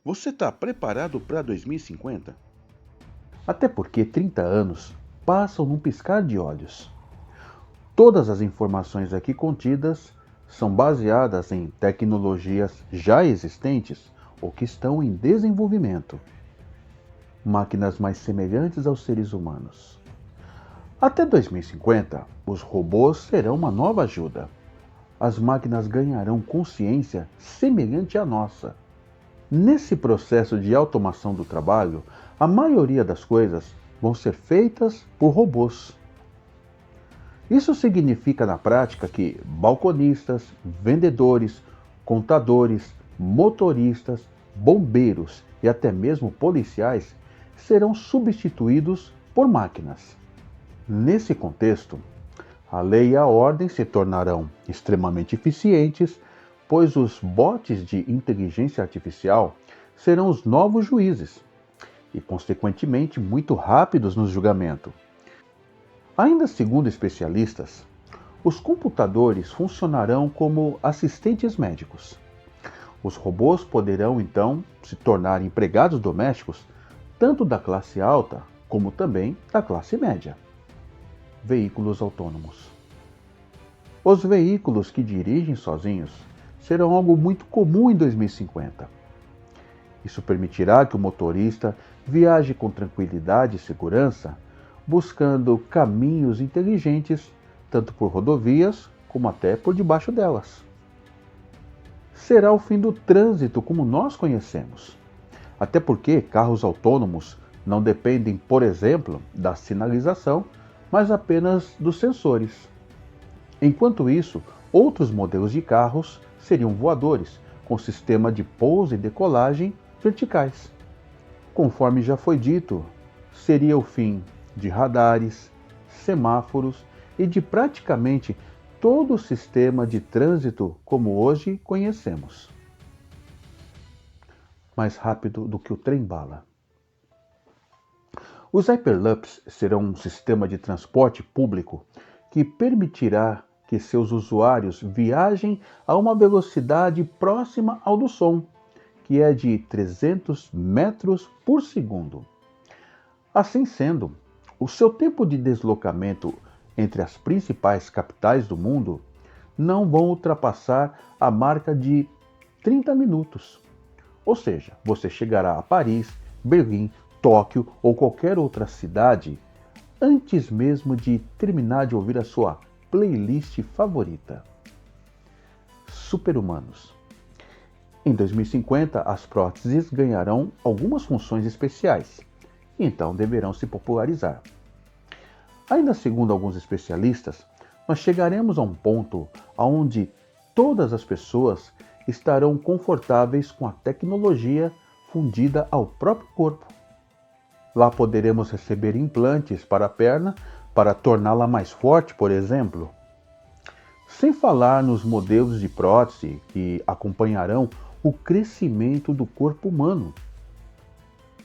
Você está preparado para 2050? Até porque 30 anos passam num piscar de olhos. Todas as informações aqui contidas são baseadas em tecnologias já existentes ou que estão em desenvolvimento. Máquinas mais semelhantes aos seres humanos. Até 2050, os robôs serão uma nova ajuda. As máquinas ganharão consciência semelhante à nossa. Nesse processo de automação do trabalho, a maioria das coisas vão ser feitas por robôs. Isso significa na prática que balconistas, vendedores, contadores, motoristas, bombeiros e até mesmo policiais serão substituídos por máquinas. Nesse contexto, a lei e a ordem se tornarão extremamente eficientes, pois os bots de inteligência artificial serão os novos juízes e, consequentemente, muito rápidos no julgamento. Ainda segundo especialistas, os computadores funcionarão como assistentes médicos. Os robôs poderão, então, se tornar empregados domésticos tanto da classe alta como também da classe média. Veículos autônomos. Os veículos que dirigem sozinhos serão algo muito comum em 2050. Isso permitirá que o motorista viaje com tranquilidade e segurança, buscando caminhos inteligentes, tanto por rodovias como até por debaixo delas. Será o fim do trânsito como nós conhecemos. Até porque carros autônomos não dependem, por exemplo, da sinalização, mas apenas dos sensores. Enquanto isso, outros modelos de carros seriam voadores, com sistema de pouso e decolagem verticais. Conforme já foi dito, seria o fim de radares, semáforos e de praticamente todo o sistema de trânsito como hoje conhecemos. Mais rápido do que o trem-bala. Os Hyperloops serão um sistema de transporte público que permitirá que seus usuários viajem a uma velocidade próxima ao do som, que é de 300 metros por segundo. Assim sendo, o seu tempo de deslocamento entre as principais capitais do mundo não vão ultrapassar a marca de 30 minutos. Ou seja, você chegará a Paris, Berlim, Tóquio ou qualquer outra cidade antes mesmo de terminar de ouvir a sua playlist favorita. Super-humanos. Em 2050, as próteses ganharão algumas funções especiais, e então deverão se popularizar. Ainda segundo alguns especialistas, nós chegaremos a um ponto onde todas as pessoas estarão confortáveis com a tecnologia fundida ao próprio corpo. Lá poderemos receber implantes para a perna para torná-la mais forte, por exemplo. Sem falar nos modelos de prótese que acompanharão o crescimento do corpo humano.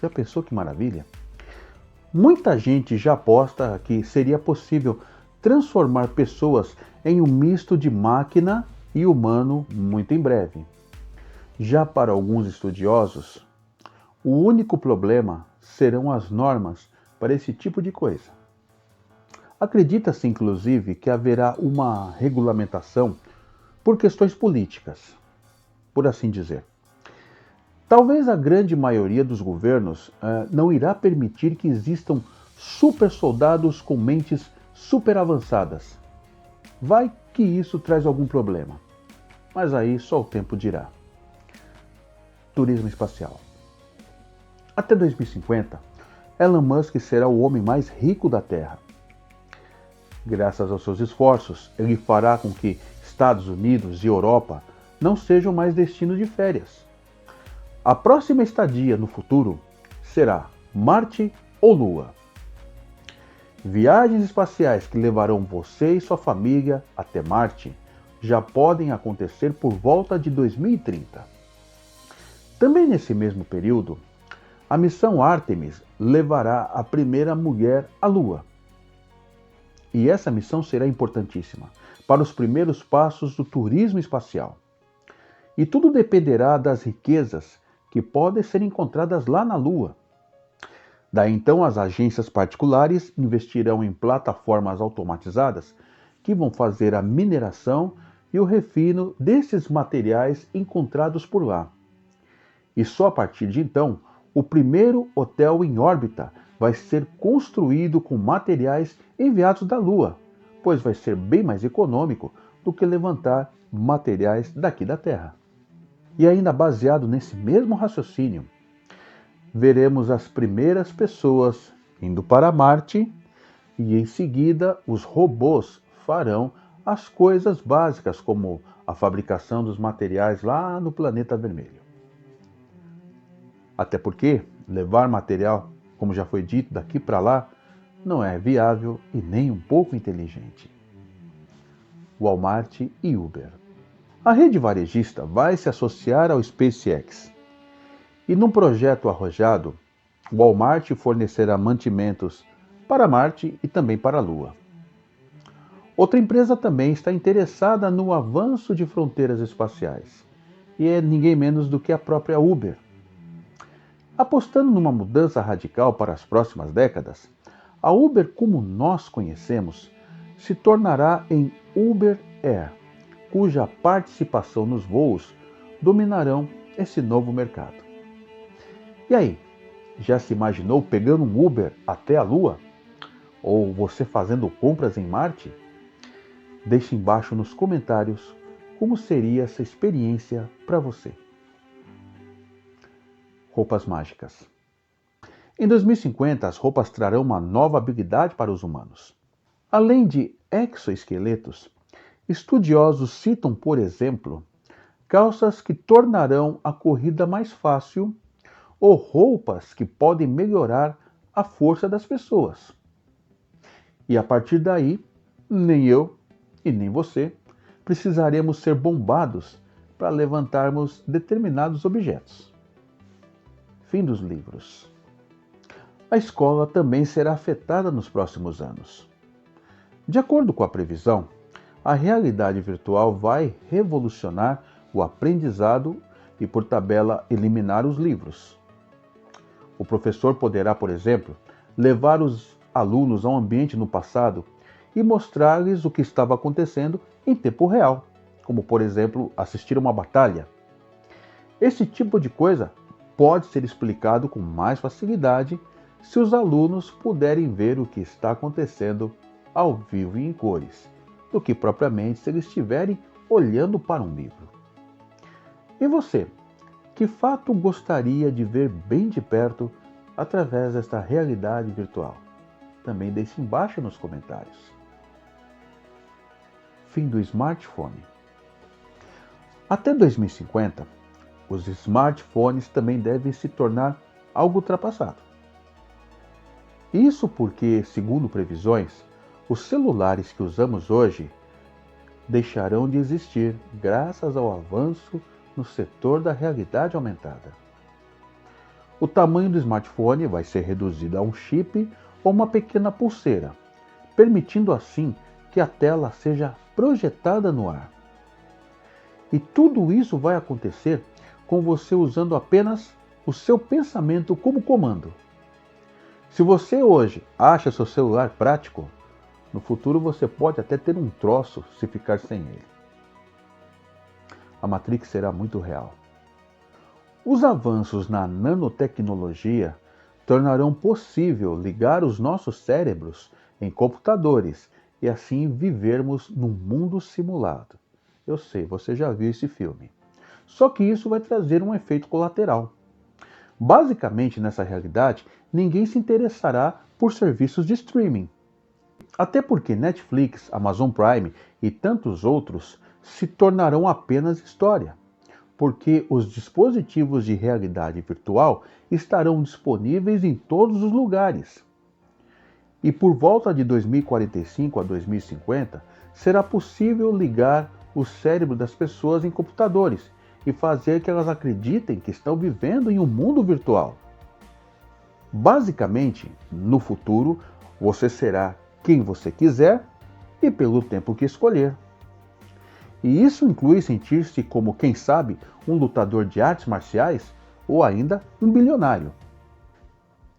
Já pensou que maravilha? Muita gente já aposta que seria possível transformar pessoas em um misto de máquina e humano muito em breve. Já para alguns estudiosos, o único problema serão as normas para esse tipo de coisa. Acredita-se, inclusive, que haverá uma regulamentação por questões políticas, por assim dizer. Talvez a grande maioria dos governos não irá permitir que existam super soldados com mentes super avançadas. Vai que isso traz algum problema, mas aí só o tempo dirá. Turismo espacial. Até 2050, Elon Musk será o homem mais rico da Terra. Graças aos seus esforços, ele fará com que Estados Unidos e Europa não sejam mais destino de férias. A próxima estadia no futuro será Marte ou Lua. Viagens espaciais que levarão você e sua família até Marte já podem acontecer por volta de 2030. Também nesse mesmo período, a missão Artemis levará a primeira mulher à Lua. E essa missão será importantíssima para os primeiros passos do turismo espacial. E tudo dependerá das riquezas que podem ser encontradas lá na Lua. Daí então as agências particulares investirão em plataformas automatizadas que vão fazer a mineração e o refino desses materiais encontrados por lá. E só a partir de então, o primeiro hotel em órbita vai ser construído com materiais enviados da Lua, pois vai ser bem mais econômico do que levantar materiais daqui da Terra. E ainda baseado nesse mesmo raciocínio, veremos as primeiras pessoas indo para Marte e em seguida os robôs farão as coisas básicas como a fabricação dos materiais lá no planeta vermelho. Até porque levar material, como já foi dito, daqui para lá não é viável e nem um pouco inteligente. Walmart e Uber. A rede varejista vai se associar ao SpaceX. E num projeto arrojado, o Walmart fornecerá mantimentos para Marte e também para a Lua. Outra empresa também está interessada no avanço de fronteiras espaciais, e é ninguém menos do que a própria Uber. Apostando numa mudança radical para as próximas décadas, a Uber, como nós conhecemos, se tornará em Uber Air, cuja participação nos voos dominarão esse novo mercado. E aí, já se imaginou pegando um Uber até a Lua? Ou você fazendo compras em Marte? Deixe embaixo nos comentários como seria essa experiência para você. Roupas mágicas. Em 2050, as roupas trarão uma nova habilidade para os humanos. Além de exoesqueletos, estudiosos citam, por exemplo, calças que tornarão a corrida mais fácil ou roupas que podem melhorar a força das pessoas. E a partir daí, nem eu e nem você precisaremos ser bombados para levantarmos determinados objetos. Fim dos livros. A escola também será afetada nos próximos anos. De acordo com a previsão, a realidade virtual vai revolucionar o aprendizado e, por tabela, eliminar os livros. O professor poderá, por exemplo, levar os alunos a um ambiente no passado e mostrar-lhes o que estava acontecendo em tempo real, como, por exemplo, assistir a uma batalha. Esse tipo de coisa pode ser explicado com mais facilidade se os alunos puderem ver o que está acontecendo ao vivo e em cores, do que propriamente se eles estiverem olhando para um livro. E você, que fato gostaria de ver bem de perto através desta realidade virtual? Também deixe embaixo nos comentários. Fim do smartphone. Até 2050, os smartphones também devem se tornar algo ultrapassado. Isso porque, segundo previsões, os celulares que usamos hoje deixarão de existir graças ao avanço no setor da realidade aumentada. O tamanho do smartphone vai ser reduzido a um chip ou uma pequena pulseira, permitindo assim que a tela seja projetada no ar. E tudo isso vai acontecer com você usando apenas o seu pensamento como comando. Se você hoje acha seu celular prático, no futuro você pode até ter um troço se ficar sem ele. A Matrix será muito real. Os avanços na nanotecnologia tornarão possível ligar os nossos cérebros em computadores e assim vivermos num mundo simulado. Eu sei, você já viu esse filme. Só que isso vai trazer um efeito colateral. Basicamente, nessa realidade, ninguém se interessará por serviços de streaming. Até porque Netflix, Amazon Prime e tantos outros se tornarão apenas história, porque os dispositivos de realidade virtual estarão disponíveis em todos os lugares. E por volta de 2045 a 2050, será possível ligar o cérebro das pessoas em computadores e fazer que elas acreditem que estão vivendo em um mundo virtual. Basicamente, no futuro, você será quem você quiser e pelo tempo que escolher. E isso inclui sentir-se como, quem sabe, um lutador de artes marciais ou ainda um bilionário.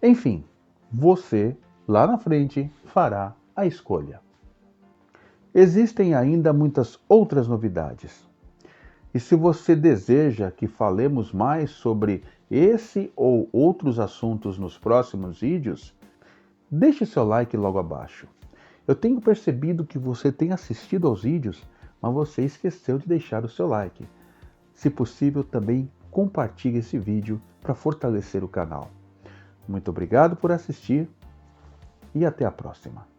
Enfim, você lá na frente fará a escolha. Existem ainda muitas outras novidades. E se você deseja que falemos mais sobre esse ou outros assuntos nos próximos vídeos, deixe seu like logo abaixo. Eu tenho percebido que você tem assistido aos vídeos, mas você esqueceu de deixar o seu like. Se possível, também compartilhe esse vídeo para fortalecer o canal. Muito obrigado por assistir e até a próxima.